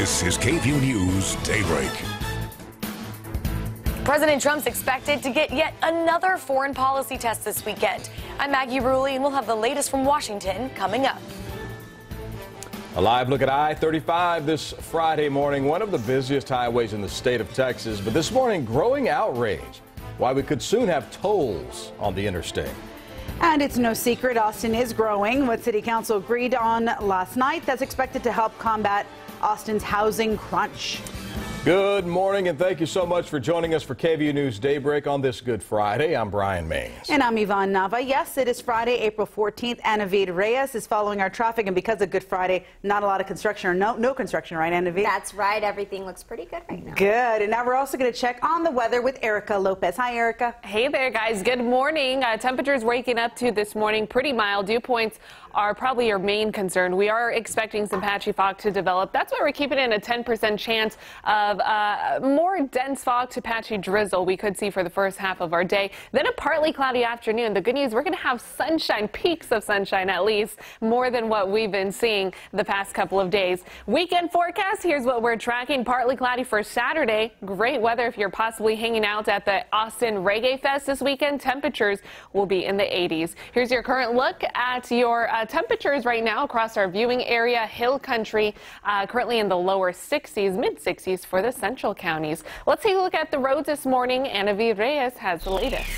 This is KVUE News Daybreak. President Trump's expected to get yet another foreign policy test this weekend. I'm Maggie Rulli, and we'll have the latest from Washington coming up. A live look at I-35 this Friday morning, one of the busiest highways in the state of Texas. But this morning, growing outrage why we could soon have tolls on the interstate. And it's no secret Austin is growing. What City Council agreed on last night that's expected to help combat Austin's housing crunch. Good morning, and thank you so much for joining us for KVUE News Daybreak on this Good Friday. I'm Brian Mays. And I'm Yvonne Nava. Yes, it is Friday, April 14th. Anavid Reyes is following our traffic, and because of Good Friday, not a lot of construction or no construction, right, Anavid? That's right. Everything looks pretty good right now. Good. And now we're also going to check on the weather with Erica Lopez. Hi, Erica. Hey there, guys. Good morning. Temperatures waking up to this morning pretty mild. Dew points are probably your main concern. We are expecting some patchy fog to develop. That's why we're keeping in a 10% chance of more dense fog to patchy drizzle we could see for the first half of our day. Then a partly cloudy afternoon. The good news, we're going to have sunshine, peaks of sunshine at least, more than what we've been seeing the past couple of days. Weekend forecast, here's what we're tracking. Partly cloudy for Saturday. Great weather if you're possibly hanging out at the Austin Reggae Fest this weekend. Temperatures will be in the 80s. Here's your current look at your temperatures right now across our viewing area. Hill country currently in the lower 60s, mid 60s for the central counties. Let's take a look at the roads this morning. Anavid Reyes has the latest.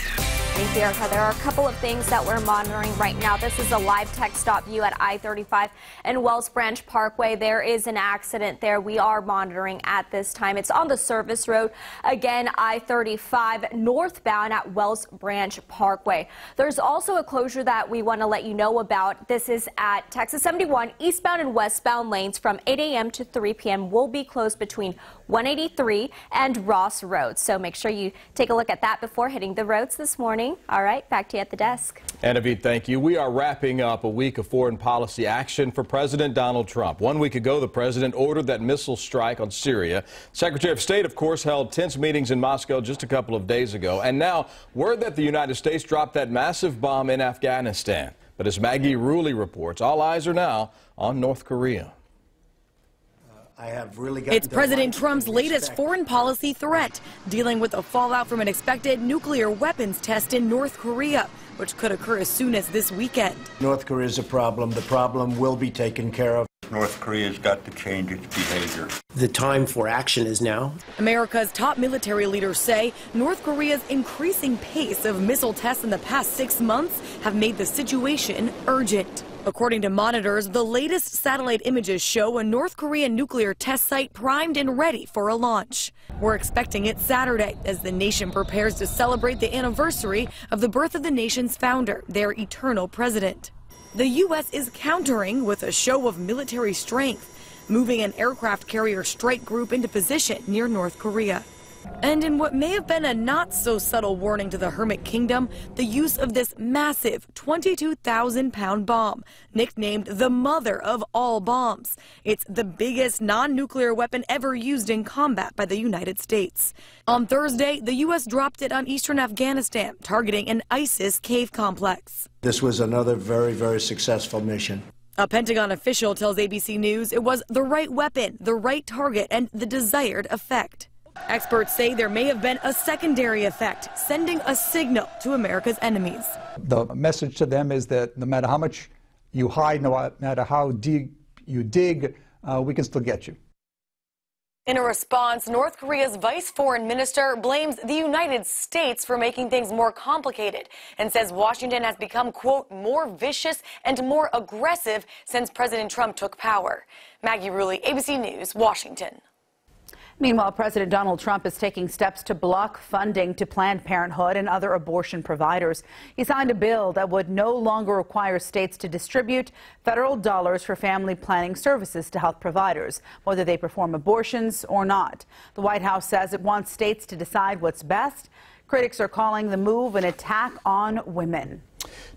Thank you, Erica. There are a couple of things that we're monitoring right now. This is a live tech stop view at I-35 and Wells Branch Parkway. There is an accident there we are monitoring at this time. It's on the service road. Again, I-35 northbound at Wells Branch Parkway. There's also a closure that we want to let you know about. This is at Texas 71 eastbound and westbound lanes from 8 a.m. to 3 p.m. will be closed between 183 and Ross Road. So make sure you take a look at that before hitting the roads this morning. All right, back to you at the desk. Anavid, thank you. We are wrapping up a week of foreign policy action for President Donald Trump. 1 week ago, the president ordered that missile strike on Syria. Secretary of State, of course, held tense meetings in Moscow just a couple of days ago. And now, word that the United States dropped that massive bomb in Afghanistan. But as Maggie Rulli reports, all eyes are now on North Korea. It's President Trump's latest foreign policy threat, dealing with the fallout from an expected nuclear weapons test in North Korea, which could occur as soon as this weekend. North Korea is a problem. The problem will be taken care of. North Korea's got to change its behavior. The time for action is now. America's top military leaders say North Korea's increasing pace of missile tests in the past 6 months have made the situation urgent. According to monitors, the latest satellite images show a North Korean nuclear test site primed and ready for a launch. We're expecting it Saturday as the nation prepares to celebrate the anniversary of the birth of the nation's founder, their eternal president. The U.S. is countering with a show of military strength, moving an aircraft carrier strike group into position near North Korea. And in what may have been a not-so-subtle warning to the Hermit Kingdom, the use of this massive 22,000-pound bomb, nicknamed the mother of all bombs. It's the biggest non-nuclear weapon ever used in combat by the United States. On Thursday, the U.S. dropped it on eastern Afghanistan, targeting an ISIS cave complex. This was another very, very successful mission. A Pentagon official tells ABC News it was the right weapon, the right target, and the desired effect. Experts say there may have been a secondary effect, sending a signal to America's enemies. The message to them is that no matter how much you hide, no matter how deep you dig, we can still get you. In a response, North Korea's vice foreign minister blames the United States for making things more complicated and says Washington has become, quote, more vicious and more aggressive since President Trump took power. Maggie Rulli, ABC News, Washington. Meanwhile, President Donald Trump is taking steps to block funding to Planned Parenthood and other abortion providers. He signed a bill that would no longer require states to distribute federal dollars for family planning services to health providers, whether they perform abortions or not. The White House says it wants states to decide what's best. Critics are calling the move an attack on women.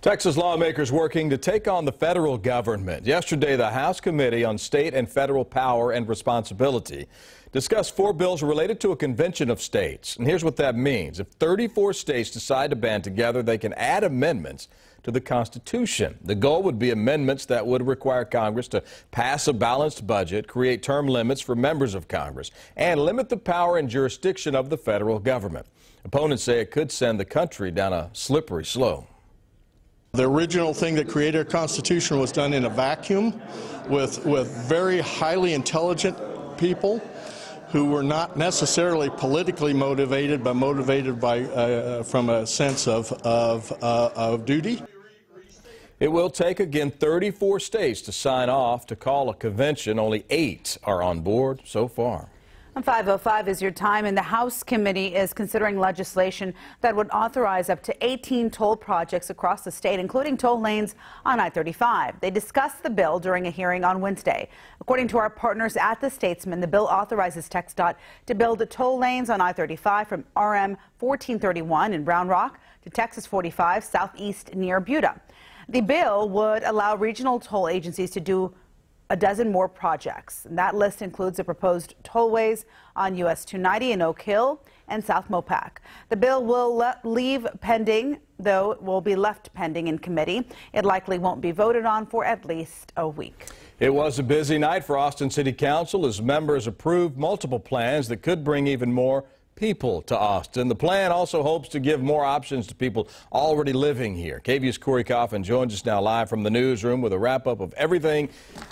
Texas lawmakers working to take on the federal government. Yesterday, the House Committee on State and Federal Power and Responsibility discussed 4 bills related to a convention of states. And here's what that means. If 34 states decide to band together, they can add amendments to the Constitution. The goal would be amendments that would require Congress to pass a balanced budget, create term limits for members of Congress, and limit the power and jurisdiction of the federal government. Opponents say it could send the country down a slippery slope. The original thing that created our Constitution was done in a vacuum with very highly intelligent people who were not necessarily politically motivated, but motivated by from a sense of duty. It will take, again, 34 states to sign off to call a convention. Only 8 are on board so far. 5:05 is your time, and the House Committee is considering legislation that would authorize up to 18 toll projects across the state, including toll lanes on I-35. They discussed the bill during a hearing on Wednesday. According to our partners at The Statesman, the bill authorizes TxDOT to build toll lanes on I-35 from RM 1431 in Round Rock to Texas 45 southeast near Buda. The bill would allow regional toll agencies to do a dozen more projects. And that list includes the proposed tollways on US 290 in Oak Hill and South Mopac. The bill will leave pending, though it will be left pending in committee. It likely won't be voted on for at least a week. It was a busy night for Austin City Council as members approved multiple plans that could bring even more people to Austin. The plan also hopes to give more options to people already living here. KVUE's Corey Coffin joins us now live from the newsroom with a wrap-up of everything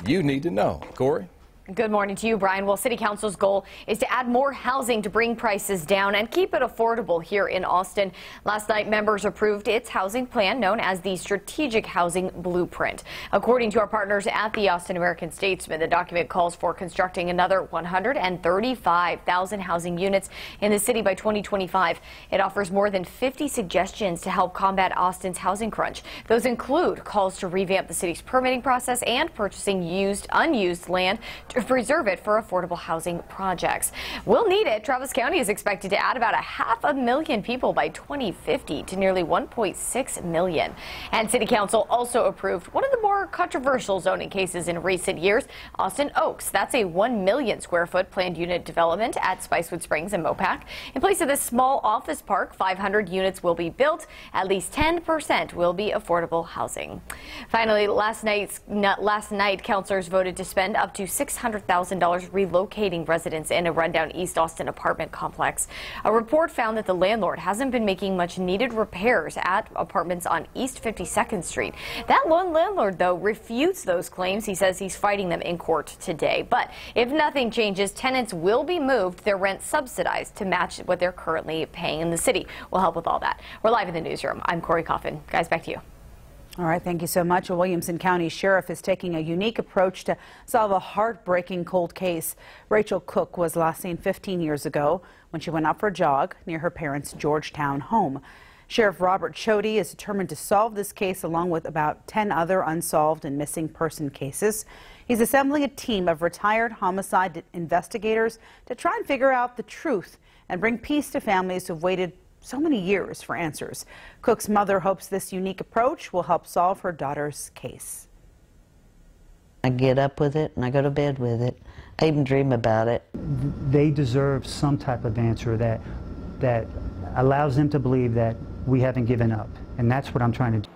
you need to know. Corey? Good morning to you, Brian. Well, City Council's goal is to add more housing to bring prices down and keep it affordable here in Austin. Last night, members approved its housing plan known as the Strategic Housing Blueprint. According to our partners at the Austin American-Statesman, the document calls for constructing another 135,000 housing units in the city by 2025. It offers more than 50 suggestions to help combat Austin's housing crunch. Those include calls to revamp the city's permitting process and purchasing unused land to preserve it for affordable housing projects. We'll need it. Travis County is expected to add about 500,000 people by 2050 to nearly 1.6 million. And City Council also approved one of the more controversial zoning cases in recent years, Austin Oaks. That's a 1 million square foot planned unit development at Spicewood Springs and Mopac. In place of this small office park, 500 units will be built. At least 10% will be affordable housing. Finally, last night, councilors voted to spend up to $600,000 relocating residents in a rundown East Austin apartment complex. A report found that the landlord hasn't been making much needed repairs at apartments on East 52nd Street. That lone landlord, though, refutes those claims. He says he's fighting them in court today. But if nothing changes, tenants will be moved, their rent subsidized to match what they're currently paying in the city. We'll help with all that. We're live in the newsroom. I'm Corey Coffin. Guys, back to you. All right, thank you so much. A Williamson County sheriff is taking a unique approach to solve a heartbreaking cold case. Rachel Cook was last seen 15 years ago when she went out for a jog near her parents' Georgetown home. Sheriff Robert Chody is determined to solve this case along with about 10 other unsolved and missing person cases. He's assembling a team of retired homicide investigators to try and figure out the truth and bring peace to families who've waited so many years for answers. Cook's mother hopes this unique approach will help solve her daughter's case. I get up with it and I go to bed with it. I even dream about it. They deserve some type of answer that allows them to believe that we haven't given up, and that's what I'm trying to do.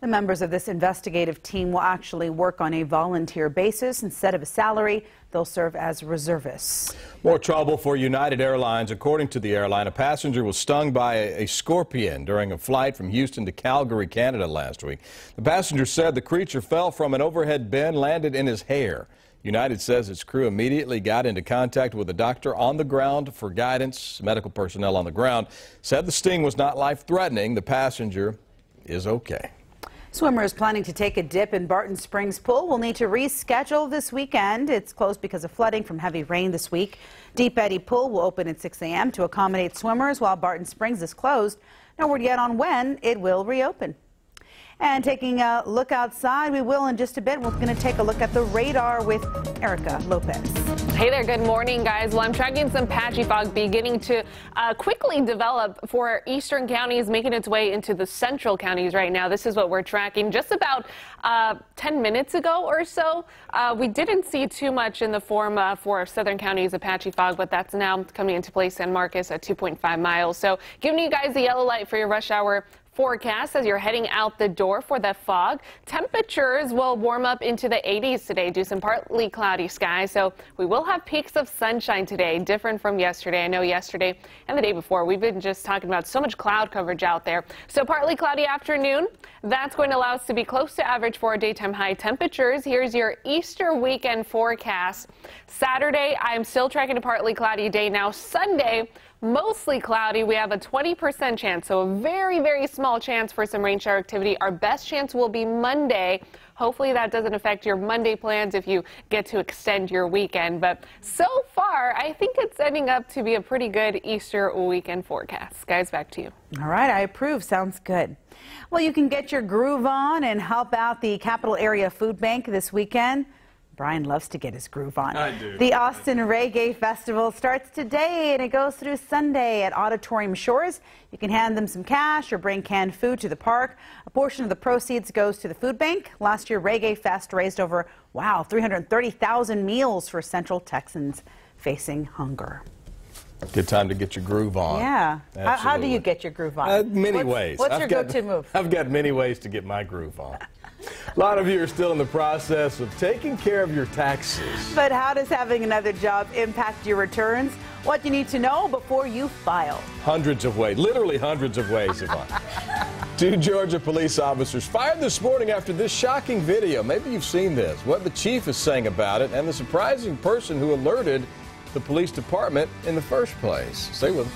The members of this investigative team will actually work on a volunteer basis. Instead of a salary, they'll serve as reservists. More trouble for United Airlines. According to the airline, a passenger was stung by a scorpion during a flight from Houston to Calgary, Canada last week. The passenger said the creature fell from an overhead bin, landed in his hair. United says its crew immediately got into contact with a doctor on the ground for guidance. Medical personnel on the ground said the sting was not life-threatening. The passenger is okay. Swimmers planning to take a dip in Barton Springs Pool will need to reschedule this weekend. It's closed because of flooding from heavy rain this week. Deep Eddy Pool will open at 6 a.m. to accommodate swimmers while Barton Springs is closed. No word yet on when it will reopen. And taking a look outside, we will in just a bit. We're going to take a look at the radar with Erica Lopez. Hey there, good morning, guys. Well, I'm tracking some patchy fog beginning to quickly develop for eastern counties, making its way into the central counties right now. This is what we're tracking. Just about 10 minutes ago or so, we didn't see too much in the form for southern counties of patchy fog, but that's now coming into place. San Marcos at 2.5 miles. So giving you guys the yellow light for your rush hour forecast as you're heading out the door for the fog. Temperatures will warm up into the 80s today due to some partly cloudy skies. So we will have peaks of sunshine today, different from yesterday. I know yesterday and the day before we've been just talking about so much cloud coverage out there. So partly cloudy afternoon. That's going to allow us to be close to average for our daytime high temperatures. Here's your Easter weekend forecast. Saturday, I'm still tracking a partly cloudy day. Now Sunday, mostly cloudy. We have a 20% chance, so a very, very small chance for some rain shower activity. Our best chance will be Monday. Hopefully that doesn't affect your Monday plans if you get to extend your weekend. But so far, I think it's ending up to be a pretty good Easter weekend forecast. Guys, back to you. All right, I approve. Sounds good. Well, you can get your groove on and help out the Capital Area Food Bank this weekend. Brian loves to get his groove on. I do. The Austin Reggae Festival starts today and it goes through Sunday at Auditorium Shores. You can hand them some cash or bring canned food to the park. A portion of the proceeds goes to the food bank. Last year, Reggae Fest raised over, 330,000 meals for Central Texans facing hunger. Good time to get your groove on. Yeah. How do you get your groove on? Many ways. What's your go-to move? I've got many ways to get my groove on. A lot of you are still in the process of taking care of your taxes. But how does having another job impact your returns? What you need to know before you file. Hundreds of ways, literally hundreds of ways, Yvonne. 2 Georgia police officers fired this morning after this shocking video. Maybe you've seen this. What the chief is saying about it and the surprising person who alerted the police department in the first place. Stay with us.